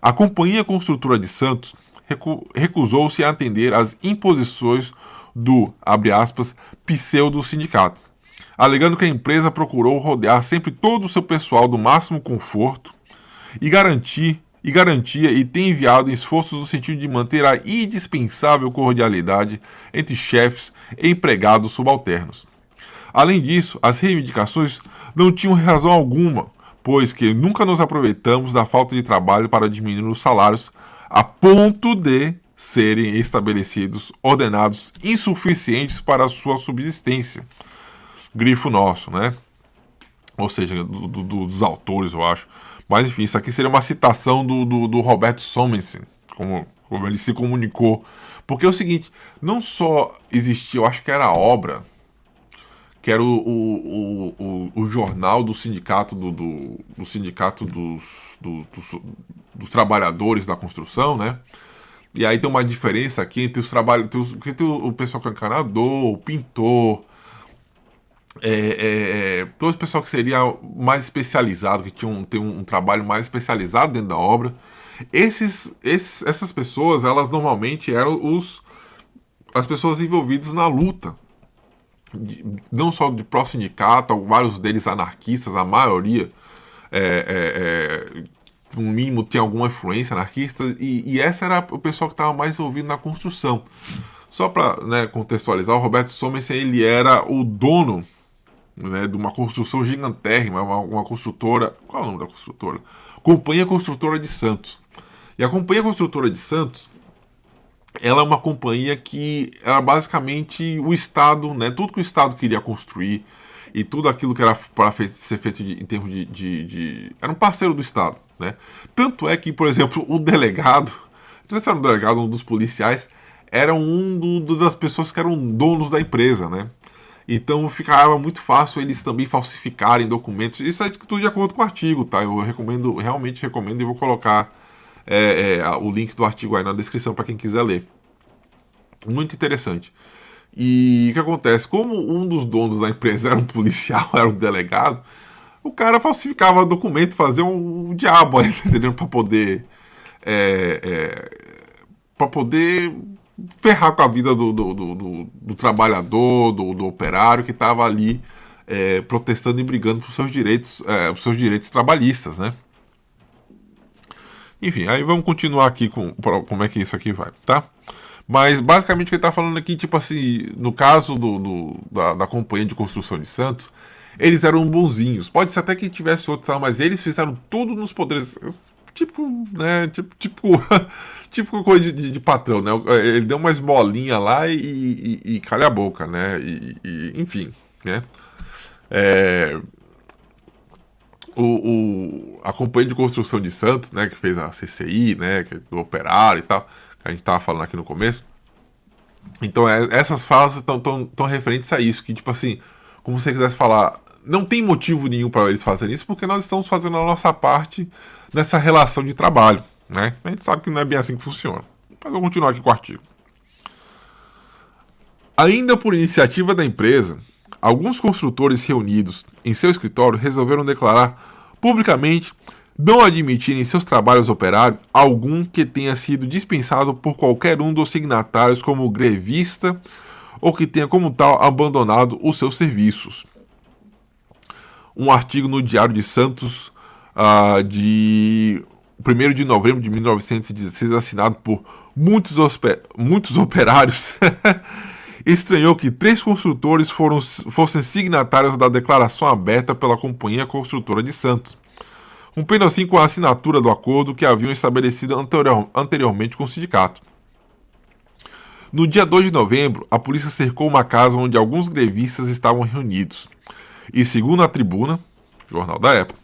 A Companhia Construtora de Santos recusou-se a atender às imposições do, abre aspas, pseudo-sindicato, alegando que a empresa procurou rodear sempre todo o seu pessoal do máximo conforto e garantia e tem enviado esforços no sentido de manter a indispensável cordialidade entre chefes e empregados subalternos. Além disso, as reivindicações não tinham razão alguma, pois que nunca nos aproveitamos da falta de trabalho para diminuir os salários a ponto de serem estabelecidos ordenados insuficientes para a sua subsistência. Grifo nosso, né? Ou seja, dos autores, eu acho. Mas enfim, isso aqui seria uma citação do Roberto Somensen, como ele se comunicou. Porque é o seguinte, não só existia, eu acho que era a obra, que era o jornal do sindicato do sindicato dos trabalhadores da construção, né? E aí tem uma diferença aqui entre os trabalhadores, entre o pessoal que é encanador, o pintor, todo esse pessoal que seria mais especializado, que tem um trabalho mais especializado dentro da obra. Essas pessoas, elas normalmente eram as pessoas envolvidas na luta, não só de pró-sindicato, vários deles anarquistas, a maioria, no mínimo, tinha alguma influência anarquista, e essa era o pessoal que estava mais envolvido na construção. Só para, né, contextualizar, o Roberto Somensen, ele era o dono, né, de uma construção gigantérrima, uma construtora. Qual é o nome da construtora? Companhia Construtora de Santos. E a Companhia Construtora de Santos, ela é uma companhia que era basicamente o Estado, né, tudo que o Estado queria construir e tudo aquilo que era para ser feito em termos era um parceiro do Estado, né? Tanto é que, por exemplo, o delegado, não sei se era um delegado, um dos policiais, era das pessoas que eram donos da empresa, né? Então ficava muito fácil eles também falsificarem documentos. Isso é tudo de acordo com o artigo, tá? Eu realmente recomendo, e vou colocar o link do artigo aí na descrição para quem quiser ler. Muito interessante. E o que acontece? Como um dos donos da empresa era um policial, era um delegado, o cara falsificava documento, fazia um diabo aí, entendeu? Para poder ferrar com a vida do trabalhador, do operário que estava ali protestando e brigando por seus direitos trabalhistas, né? Enfim, aí vamos continuar aqui com como é que isso aqui vai, tá? Mas basicamente o que ele tá falando aqui, tipo assim, no caso da Companhia de Construção de Santos, eles eram bonzinhos. Pode ser até que tivesse outros, mas eles fizeram tudo nos poderes. Tipo, né? Tipo coisa de patrão, né? Ele deu uma esmolinha lá e calha a boca, né? Enfim, né? A Companhia de Construção de Santos, né, que fez a CCI, né, do operário e tal, que a gente tava falando aqui no começo. Então essas falas estão referentes a isso, que tipo assim, como se você quisesse falar, não tem motivo nenhum para eles fazerem isso, porque nós estamos fazendo a nossa parte nessa relação de trabalho, né? A gente sabe que não é bem assim que funciona. Mas vou continuar aqui com o artigo. Ainda por iniciativa da empresa, alguns construtores reunidos em seu escritório resolveram declarar publicamente não admitir em seus trabalhos operários algum que tenha sido dispensado por qualquer um dos signatários como grevista ou que tenha como tal abandonado os seus serviços. Um artigo no Diário de Santos de 1º de novembro de 1916, assinado por muitos operários, estranhou que 3 construtores fossem signatários da declaração aberta pela Companhia Construtora de Santos, rompendo assim com a assinatura do acordo que haviam estabelecido anteriormente com o sindicato. No dia 2 de novembro, a polícia cercou uma casa onde alguns grevistas estavam reunidos. E segundo a Tribuna, jornal da época,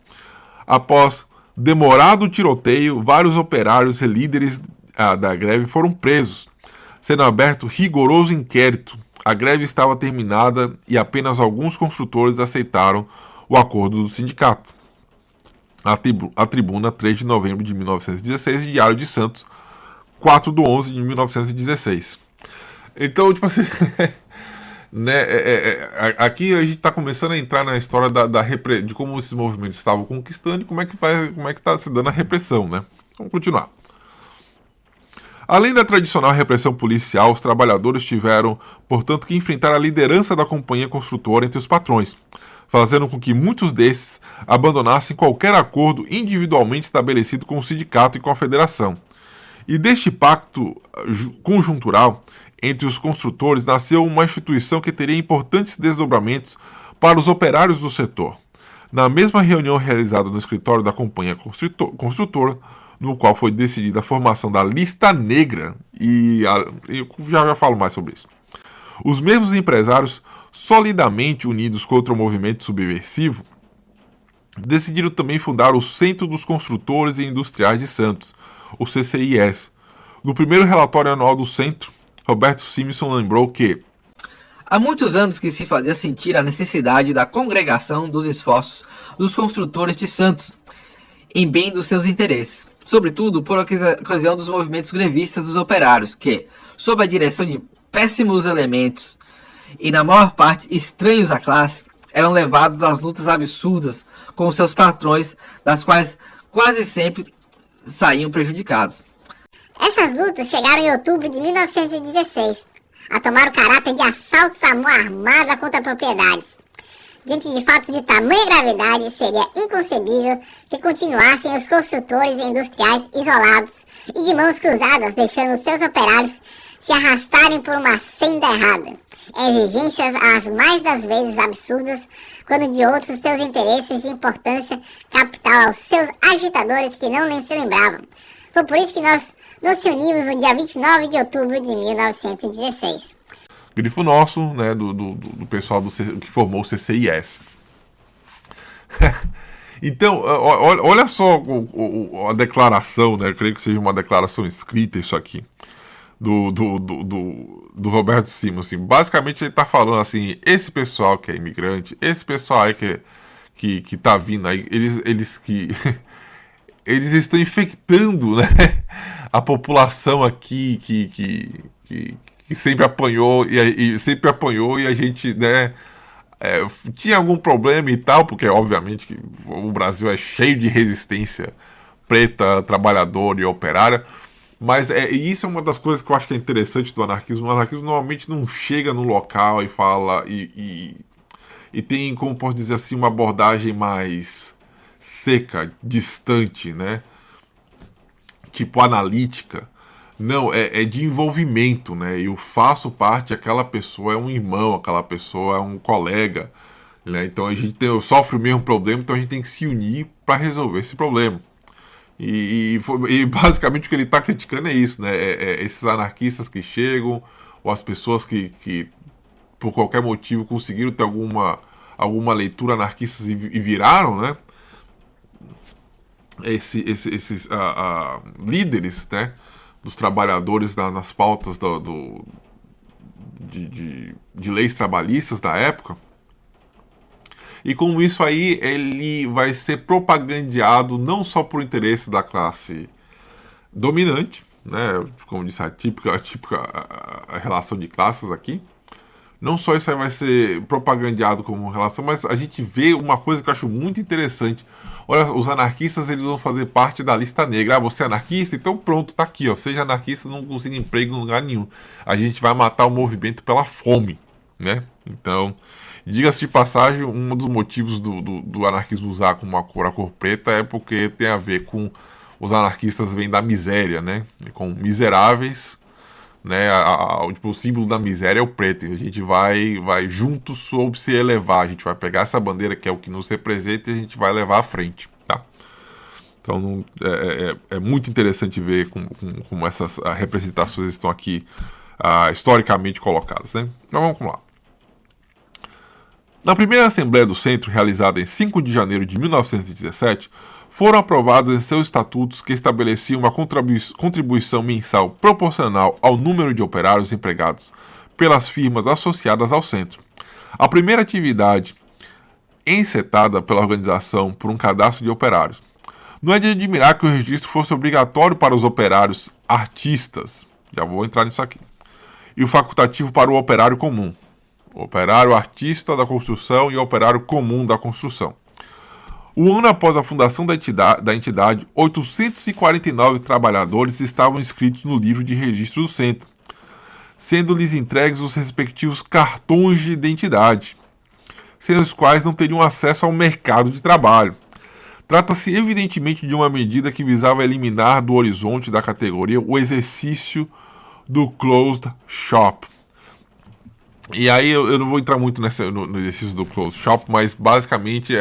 após demorado tiroteio, vários operários e líderes da greve foram presos, sendo aberto rigoroso inquérito. A greve estava terminada e apenas alguns construtores aceitaram o acordo do sindicato. A Tribuna, 3 de novembro de 1916, e Diário de Santos, 4 de 11 de 1916. Então, tipo assim, né, aqui a gente está começando a entrar na história de como esses movimentos estavam conquistando e como é que está se dando a repressão, né? Vamos continuar. Além da tradicional repressão policial, os trabalhadores tiveram, portanto, que enfrentar a liderança da companhia construtora entre os patrões, fazendo com que muitos desses abandonassem qualquer acordo individualmente estabelecido com o sindicato e com a federação. E deste pacto conjuntural entre os construtores nasceu uma instituição que teria importantes desdobramentos para os operários do setor. Na mesma reunião realizada no escritório da companhia construtora, no qual foi decidida a formação da lista negra, eu já falo mais sobre isso. Os mesmos empresários, solidamente unidos contra o movimento subversivo, decidiram também fundar o Centro dos Construtores e Industriais de Santos, o CCIS. No primeiro relatório anual do centro, Roberto Simpson lembrou que há muitos anos que se fazia sentir a necessidade da congregação dos esforços dos construtores de Santos em bem dos seus interesses, sobretudo por ocasião dos movimentos grevistas dos operários que, sob a direção de péssimos elementos e na maior parte estranhos à classe, eram levados às lutas absurdas com seus patrões, das quais quase sempre saíam prejudicados. Essas lutas chegaram em outubro de 1916, a tomar o caráter de assaltos à mão armada contra propriedades. Diante de fatos de tamanha gravidade, seria inconcebível que continuassem os construtores e industriais isolados e de mãos cruzadas, deixando seus operários se arrastarem por uma senda errada. Exigências as mais das vezes absurdas, quando de outros seus interesses de importância capital aos seus agitadores que não nem se lembravam. Foi por isso que nós nos reunimos no dia 29 de outubro de 1916. Grifo nosso, né, do pessoal que formou o CCIS. Então, olha só a declaração, né, eu creio que seja uma declaração escrita isso aqui, do Roberto Simon. Assim, basicamente ele está falando assim, esse pessoal que é imigrante, esse pessoal aí que tá vindo aí, eles estão infectando, né, a população aqui que sempre apanhou e a gente, né, tinha algum problema e tal, porque obviamente que o Brasil é cheio de resistência preta, trabalhadora e operária, mas isso é uma das coisas que eu acho que é interessante do anarquismo. O anarquismo normalmente não chega no local e fala e tem, como posso dizer assim, uma abordagem mais seca, distante, né, tipo analítica. Não, é de envolvimento, né? Eu faço parte, aquela pessoa é um irmão, aquela pessoa é um colega, né? Então a gente sofre o mesmo problema, então a gente tem que se unir para resolver esse problema. E basicamente o que ele está criticando é isso, né? Esses anarquistas que chegam, ou as pessoas que por qualquer motivo conseguiram ter alguma leitura anarquista e viraram, né? Esses líderes, né, dos trabalhadores nas pautas de leis trabalhistas da época. E com isso aí ele vai ser propagandeado não só por interesse da classe dominante, né, como disse a típica a relação de classes aqui. Não só isso aí vai ser propagandeado como relação, mas a gente vê uma coisa que eu acho muito interessante. Olha, os anarquistas, eles vão fazer parte da lista negra. Ah, você é anarquista? Então pronto, tá aqui, ó. Seja anarquista, não consiga emprego em lugar nenhum. A gente vai matar o movimento pela fome, né? Então, diga-se de passagem, um dos motivos do anarquismo usar como a cor preta é porque tem a ver com os anarquistas vêm da miséria, né? Com miseráveis, né? Tipo, o símbolo da miséria é o preto. A gente vai juntos sob se elevar. A gente vai pegar essa bandeira que é o que nos representa e a gente vai levar à frente, tá? Então é muito interessante ver como essas representações estão aqui historicamente colocadas, né? Então vamos lá. Na primeira Assembleia do Centro, realizada em 5 de janeiro de 1917, foram aprovados em seus estatutos que estabeleciam uma contribuição mensal proporcional ao número de operários empregados pelas firmas associadas ao centro. A primeira atividade encetada pela organização por um cadastro de operários. Não é de admirar que o registro fosse obrigatório para os operários artistas, já vou entrar nisso aqui, e o facultativo para o operário comum, o operário artista da construção e o operário comum da construção. Um ano após a fundação da entidade, 849 trabalhadores estavam inscritos no livro de registro do centro, sendo-lhes entregues os respectivos cartões de identidade, sem os quais não teriam acesso ao mercado de trabalho. Trata-se evidentemente de uma medida que visava eliminar do horizonte da categoria o exercício do closed shop. E aí eu não vou entrar muito no exercício do closed shop, mas basicamente